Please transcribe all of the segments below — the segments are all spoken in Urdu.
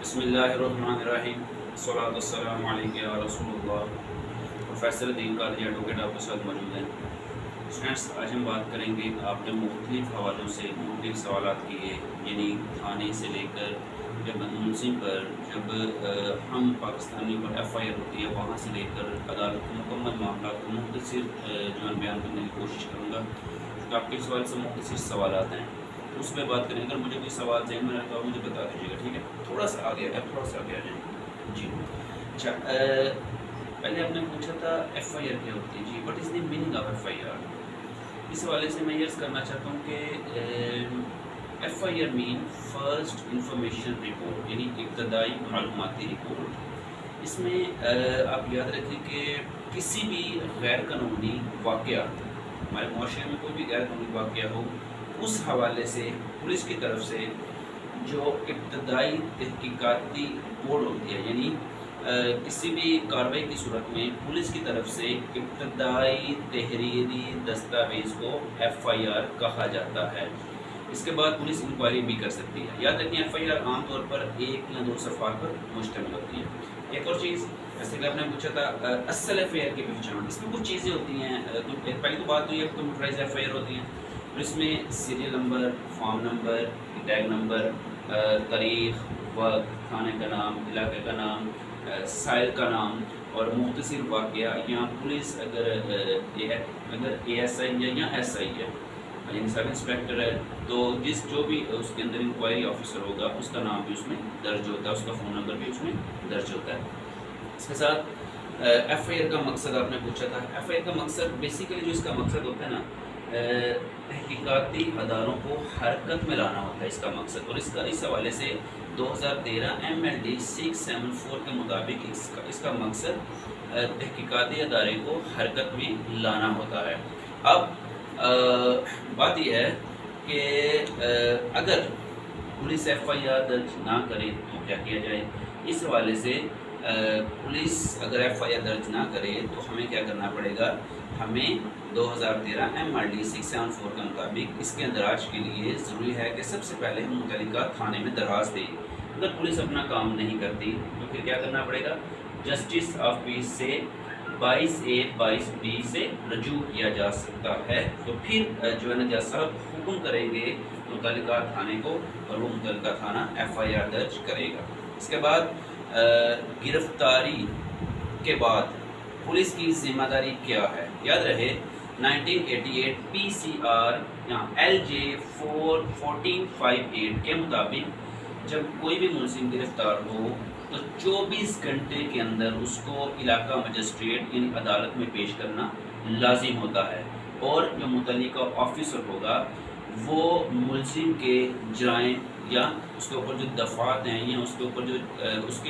بسم اللہ الرحمن الرحیم، الصلاۃ والسلام علیکم یا رسول اللہ۔ پروفیسر دین قادری ایڈوکیٹ آپ کے ساتھ موجود ہیں۔ اسٹوڈنٹس، آج ہم بات کریں گے، آپ نے مختلف حوالوں سے مختلف سوالات کیے، یعنی تھانے سے لے کر جب منصب پر، جب ہم پاکستانی پر ایف آئی آر ہوتی ہے وہاں سے لے کر عدالت کے مکمل معاملات کو مختصر جو ہے بیان کرنے کی کوشش کروں گا، کیونکہ آپ کے سوال سے مختصر سوالات ہیں، اس پہ بات کریں۔ اگر مجھے کوئی سوال ذہن میں رہتا ہے مجھے بتا دیجیے گا، ٹھیک ہے؟ تھوڑا سا آگے آ جائیں جی۔ اچھا، پہلے آپ نے پوچھا تھا ایف آئی آر کیا ہوتی ہے جی، what is the meaning of F I R? اس حوالے سے میں یہ عرض کرنا چاہتا ہوں کہ ایف آئی آر مین فرسٹ انفارمیشن رپورٹ، یعنی ابتدائی معلوماتی رپورٹ۔ اس میں آپ یاد رکھیں کہ کسی بھی غیر قانونی واقعہ، ہمارے معاشرے میں کوئی بھی غیر قانونی واقعہ ہو، اس حوالے سے پولیس کی طرف سے جو ابتدائی تحقیقاتی رپورٹ ہوتی ہے، یعنی کسی بھی کارروائی کی صورت میں پولیس کی طرف سے ابتدائی تحریری دستاویز کو ایف آئی آر کہا جاتا ہے۔ اس کے بعد پولیس انکوائری بھی کر سکتی ہے۔ یاد رکھیں ایف آئی آر عام طور پر 1 یا 2 صفحات پر مشتمل ہوتی ہے۔ ایک اور چیز، جیسے کہ آپ نے پوچھا تھا اصل ایف آئی آر کی پہچان، اس میں کچھ چیزیں ہوتی ہیں۔ پہلی تو بات تو یہ کمپیوٹرائز ایف آئی آر ہوتی ہیں، اور اس میں serial number, form number, tag number, تاریخ، وقت، تھانے کا نام، علاقے کا نام، سائل کا نام اور مختصر واقعہ، یا پولیس اگر اے ایس آئی ہے یا ایس آئی ہے، یعنی سب انسپیکٹر ہے، تو جو بھی اس کے اندر انکوائری آفیسر ہوگا اس کا نام بھی اس میں درج ہوتا ہے، اس کا فون نمبر بھی اس میں درج ہوتا ہے۔ اس کے ساتھ ایف آئی آر کا مقصد آپ نے پوچھا تھا۔ ایف آئی آر کا مقصد بیسیکلی جو اس کا مقصد ہوتا ہے نا، تحقیقاتی اداروں کو حرکت میں لانا ہوتا ہے اس کا مقصد، اور اس حوالے سے 2013 MLD 674 کے مطابق اس کا مقصد تحقیقاتی ادارے کو حرکت میں لانا ہوتا ہے۔ اب بات یہ ہے کہ اگر پولیس ایف آئی آر درج نہ کرے تو کیا کیا جائے؟ اس حوالے سے پولیس اگر ایف آئی آر درج نہ کرے تو ہمیں کیا کرنا پڑے گا؟ ہمیں 2013 MLD 674 کے مطابق اس کے اندراج کے لیے ضروری ہے کہ سب سے پہلے ہم متعلقہ تھانے میں درخواست دیں۔ اگر پولیس اپنا کام نہیں کرتی تو پھر کیا کرنا پڑے گا؟ جسٹس آف پیس سے 22A 22B سے رجوع کیا جا سکتا ہے۔ تو پھر جو ہے نا جج صاحب حکم کریں گے متعلقہ تھانے کو، اور وہ متعلقہ تھانہ ایف آئی آر درج کرے گا۔ اس کے بعد گرفتاری کے بعد پولیس کی ذمہ داری کیا ہے؟ یاد رہے 1988 PCR یا LJ 1458 کے مطابق جب کوئی بھی ملزم گرفتار ہو تو 24 گھنٹے کے اندر اس کو علاقہ مجسٹریٹ یعنی عدالت میں پیش کرنا لازم ہوتا ہے، اور جو متعلقہ آفیسر ہوگا وہ ملزم کے جرائم یا اس کے اوپر جو دفعات ہیں یا اس کے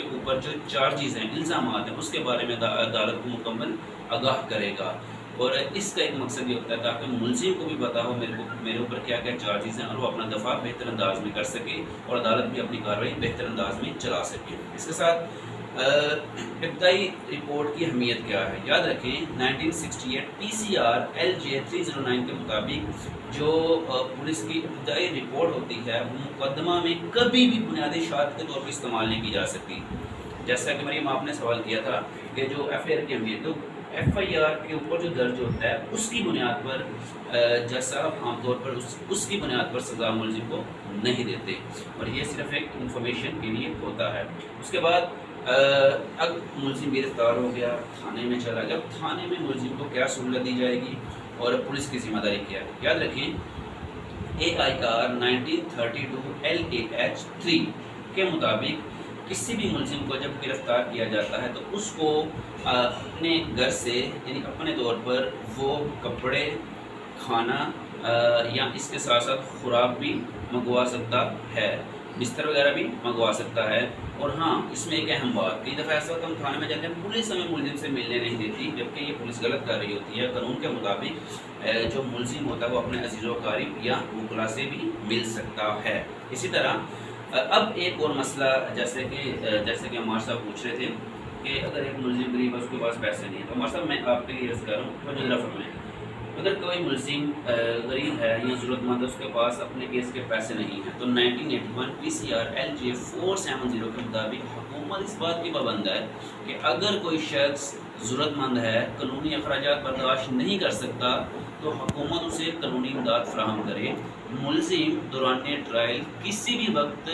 اوپر جو چارجز ہیں، الزامات ہیں، اس کے بارے میں عدالت کو مکمل آگاہ کرے گا۔ اور اس کا ایک مقصد یہ ہوتا ہے تاکہ ملزم کو بھی پتا ہو میرے اوپر کیا کیا چارجز ہیں، اور وہ اپنا دفاع بہتر انداز میں کر سکے اور عدالت بھی اپنی کارروائی بہتر انداز میں چلا سکے۔ اس کے ساتھ ابتدائی رپورٹ کی اہمیت کیا ہے؟ یاد رکھیں 1968 PCR LJ 309 کے مطابق جو پولیس کی ابتدائی رپورٹ ہوتی ہے وہ مقدمہ میں کبھی بھی بنیادی شہادت کے طور پر استعمال نہیں کی جا سکتی۔ جیسا کہ مریم آپ نے سوال کیا تھا کہ جو ایف آئی آر کی اہمیت، تو ایف آئی آر کے اوپر جو درج ہوتا ہے اس کی بنیاد پر جج صاحب عام طور پر اس کی بنیاد پر سزا ملزم کو نہیں دیتے، اور یہ صرف ایک انفارمیشن کے لیے ہوتا ہے۔ اس کے بعد اب ملزم گرفتار ہو گیا، تھانے میں چلا گیا، تھانے میں ملزم کو کیا سہولت دی جائے گی اور پولیس کی ذمہ داری کیا ہے؟ یاد رکھیں AIR 1932 LAH 3 کے مطابق کسی بھی ملزم کو جب گرفتار کیا جاتا ہے تو اس کو اپنے گھر سے یعنی اپنے طور پر وہ کپڑے، کھانا یا اس کے ساتھ ساتھ خوراک بھی منگوا سکتا ہے، بستر وغیرہ بھی منگوا سکتا ہے۔ اور ہاں، اس میں ایک اہم بات، کئی دفعہ ایسا ہوتا ہے ہم تھانے میں جاتے ہیں پولیس ہمیں ملزم سے ملنے نہیں دیتی، جبکہ یہ پولیس غلط کر رہی ہوتی ہے۔ قانون کے مطابق جو ملزم ہوتا ہے وہ اپنے عزیز و اقارب یا وکلاء سے بھی مل سکتا ہے۔ اسی طرح اب ایک اور مسئلہ، جیسے کہ عمار صاحب پوچھ رہے تھے کہ اگر ایک ملزم غریب ہے، اس کے پاس پیسے نہیں ہے، تو عمار صاحب میں آپ کے لیے عرض کر رہا ہوں، اگر کوئی ملزم غریب ہے یا ضرورت مند ہے، اس کے پاس اپنے کیس کے پیسے نہیں ہیں، تو 1981 PCR LJ 470 کے مطابق حکومت اس بات کی پابند ہے کہ اگر کوئی شخص ضرورت مند ہے، قانونی اخراجات برداشت نہیں کر سکتا، تو حکومت اسے قانونی امداد فراہم کرے۔ ملزم دوران ٹرائل کسی بھی وقت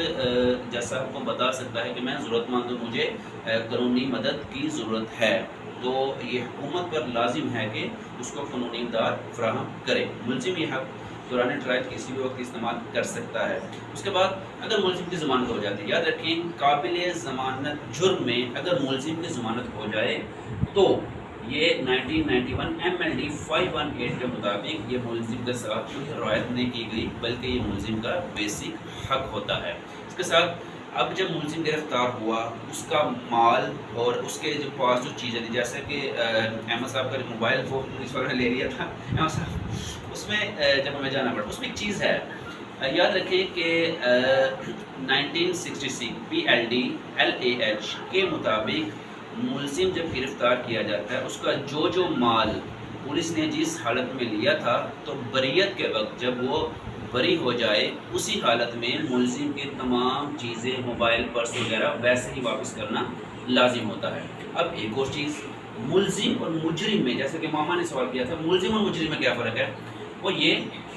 جیسا آپ کو بتا سکتا ہے کہ میں ضرورت مند ہوں، مجھے قانونی مدد کی ضرورت ہے، تو یہ حکومت پر لازم ہے کہ اس کو قانونی امداد فراہم کرے۔ ملزم یہ حق دوران ٹرائل کسی بھی وقت استعمال کر سکتا ہے۔ اس کے بعد اگر ملزم کی ضمانت ہو جاتی ہے، یاد رکھیں قابل ضمانت جرم میں اگر ملزم کی ضمانت ہو جائے تو یہ 1991 MLD 518 کے مطابق یہ ملزم کے ساتھ کوئی رعایت نہیں کی گئی، بلکہ یہ ملزم کا بیسک حق ہوتا ہے۔ اس کے ساتھ اب جب ملزم گرفتار ہوا، اس کا مال اور اس کے جو پاس جو چیزیں تھیں، جیسے کہ احمد صاحب کا موبائل فون پولیس والوں نے لے لیا تھا احمد صاحب، اس میں جب ہمیں جانا پڑا، اس میں ایک چیز ہے، یاد رکھیں کہ 1966 PLD LAH کے مطابق ملزم جب گرفتار کیا جاتا ہے، اس کا جو مال پولیس نے جس حالت میں لیا تھا، تو بریت کے وقت جب وہ بری ہو جائے، اسی حالت میں ملزم کی تمام چیزیں، موبائل، پرس وغیرہ ویسے ہی واپس کرنا لازم ہوتا ہے۔ اب ایک اور چیز، ملزم اور مجرم میں، جیسے کہ ماما نے سوال کیا تھا ملزم اور مجرم میں کیا فرق ہے، وہ یہ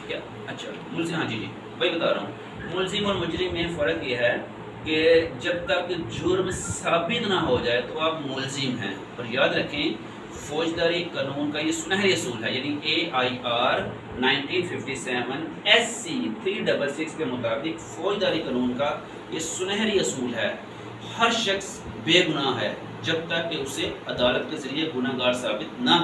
کیا، اچھا ملزم، ہاں جی وہی بتا رہا ہوں۔ ملزم اور مجرم میں فرق یہ ہے کہ جب تک جرم ثابت نہ ہو جائے تو آپ ملزم ہیں، اور یاد رکھیں فوجداری قانون کا یہ سنہری اصول ہے، یعنی AIR 1957 SC 366 کے مطابق فوجداری قانون کا یہ سنہری اصول ہے، ہر شخص بے گناہ ہے جب تک کہ اسے عدالت کے ذریعے گناہگار ثابت نہ